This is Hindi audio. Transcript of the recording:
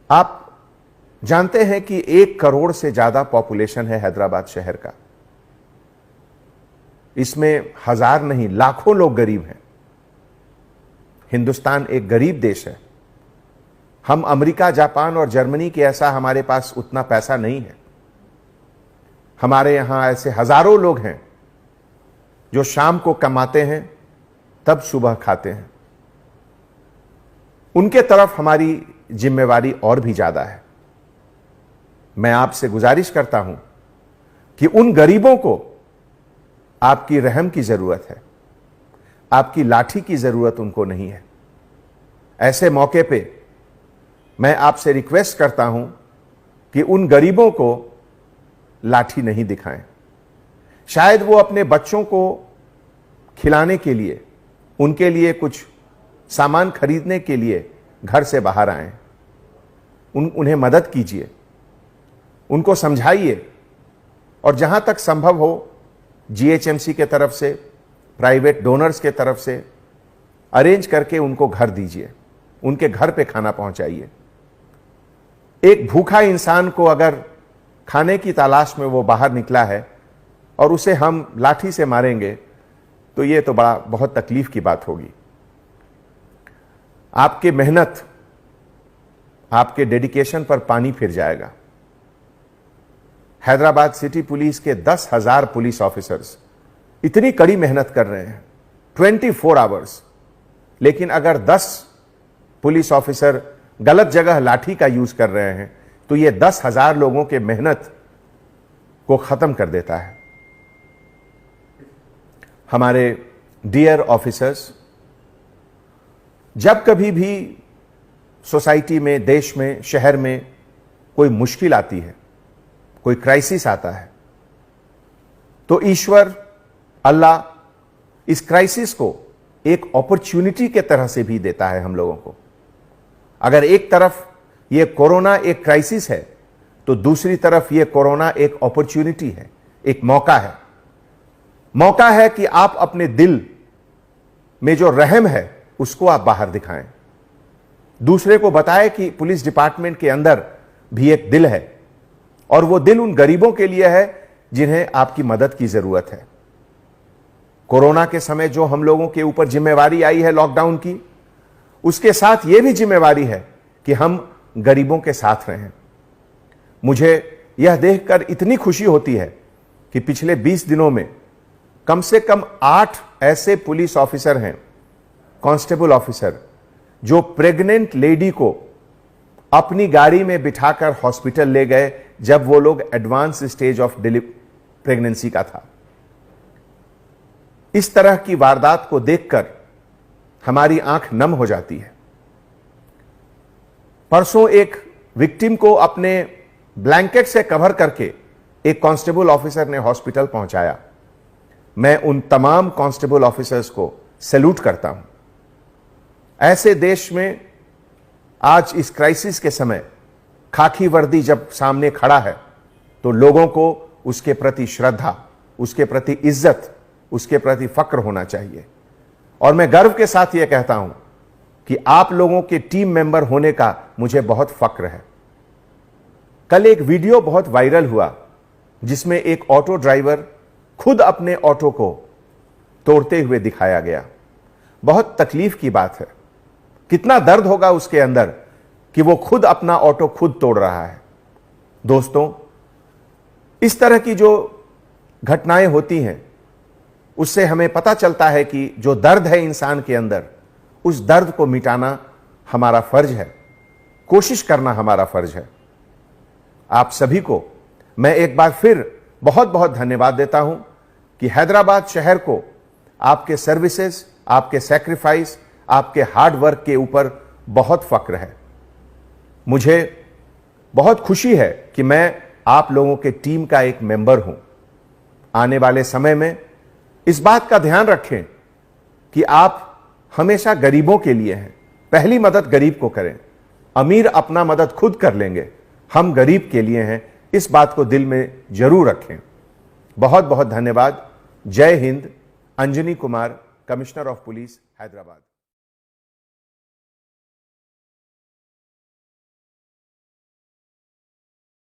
आप जानते हैं कि 1 करोड़ से ज्यादा पॉपुलेशन है हैदराबाद शहर का। इसमें हजार नहीं लाखों लोग गरीब हैं। हिंदुस्तान एक गरीब देश है। हम अमेरिका, जापान और जर्मनी के ऐसा हमारे पास उतना पैसा नहीं है। हमारे यहां ऐसे हजारों लोग हैं जो शाम को कमाते हैं तब सुबह खाते हैं। उनके तरफ हमारी जिम्मेवारी और भी ज्यादा है। मैं आपसे गुजारिश करता हूं कि उन गरीबों को आपकी रहम की जरूरत है, आपकी लाठी की जरूरत उनको नहीं है। ऐसे मौके पे मैं आपसे रिक्वेस्ट करता हूं कि उन गरीबों को लाठी नहीं दिखाएं। शायद वो अपने बच्चों को खिलाने के लिए, उनके लिए कुछ सामान खरीदने के लिए घर से बाहर आए। उन्हें मदद कीजिए, उनको समझाइए और जहां तक संभव हो जीएचएमसी के तरफ से, प्राइवेट डोनर्स के तरफ से अरेंज करके उनको घर दीजिए, उनके घर पे खाना पहुंचाइए। एक भूखा इंसान को अगर खाने की तलाश में वो बाहर निकला है और उसे हम लाठी से मारेंगे तो ये तो बहुत तकलीफ की बात होगी। आपके मेहनत, आपके डेडिकेशन पर पानी फिर जाएगा। हैदराबाद सिटी पुलिस के 10,000 पुलिस ऑफिसर्स इतनी कड़ी मेहनत कर रहे हैं 24 आवर्स, लेकिन अगर 10 पुलिस ऑफिसर गलत जगह लाठी का यूज कर रहे हैं तो यह 10,000 लोगों के मेहनत को खत्म कर देता है। हमारे डियर ऑफिसर्स, जब कभी भी सोसाइटी में, देश में, शहर में कोई मुश्किल आती है, कोई क्राइसिस आता है, तो ईश्वर, अल्लाह इस क्राइसिस को एक अपॉर्चुनिटी के तरह से भी देता है हम लोगों को। अगर एक तरफ ये कोरोना एक क्राइसिस है तो दूसरी तरफ ये कोरोना एक अपॉर्चुनिटी है, एक मौका है। मौका है कि आप अपने दिल में जो रहम है उसको आप बाहर दिखाएं, दूसरे को बताएं कि पुलिस डिपार्टमेंट के अंदर भी एक दिल है और वो दिल उन गरीबों के लिए है जिन्हें आपकी मदद की जरूरत है। कोरोना के समय जो हम लोगों के ऊपर जिम्मेवारी आई है लॉकडाउन की, उसके साथ यह भी जिम्मेवारी है कि हम गरीबों के साथ रहें। मुझे यह देखकर इतनी खुशी होती है कि पिछले 20 दिनों में कम से कम 8 ऐसे पुलिस ऑफिसर हैं, कांस्टेबल ऑफिसर, जो प्रेग्नेंट लेडी को अपनी गाड़ी में बिठाकर हॉस्पिटल ले गए जब वो लोग एडवांस स्टेज ऑफ प्रेगनेंसी का था। इस तरह की वारदात को देखकर हमारी आंख नम हो जाती है। परसों एक विक्टिम को अपने ब्लैंकेट से कवर करके एक कांस्टेबल ऑफिसर ने हॉस्पिटल पहुंचाया। मैं उन तमाम कांस्टेबल ऑफिसर्स को सैल्यूट करता हूं। ऐसे देश में आज इस क्राइसिस के समय खाकी वर्दी जब सामने खड़ा है तो लोगों को उसके प्रति श्रद्धा, उसके प्रति इज्जत, उसके प्रति फक्र होना चाहिए। और मैं गर्व के साथ यह कहता हूं कि आप लोगों के टीम मेंबर होने का मुझे बहुत फक्र है। कल एक वीडियो बहुत वायरल हुआ जिसमें एक ऑटो ड्राइवर खुद अपने ऑटो को तोड़ते हुए दिखाया गया। बहुत तकलीफ की बात है। कितना दर्द होगा उसके अंदर कि वो खुद अपना ऑटो खुद तोड़ रहा है। दोस्तों, इस तरह की जो घटनाएं होती हैं उससे हमें पता चलता है कि जो दर्द है इंसान के अंदर, उस दर्द को मिटाना हमारा फर्ज है, कोशिश करना हमारा फर्ज है। आप सभी को मैं एक बार फिर बहुत बहुत धन्यवाद देता हूं कि हैदराबाद शहर को आपके सर्विसेज, आपके सैक्रिफाइस, आपके हार्ड वर्क के ऊपर बहुत फक्र है। मुझे बहुत खुशी है कि मैं आप लोगों के टीम का एक मेंबर हूं। आने वाले समय में इस बात का ध्यान रखें कि आप हमेशा गरीबों के लिए हैं। पहली मदद गरीब को करें। अमीर अपना मदद खुद कर लेंगे, हम गरीब के लिए हैं। इस बात को दिल में जरूर रखें। बहुत बहुत धन्यवाद। जय Hind. Anjani Kumar, commissioner of police, Hyderabad.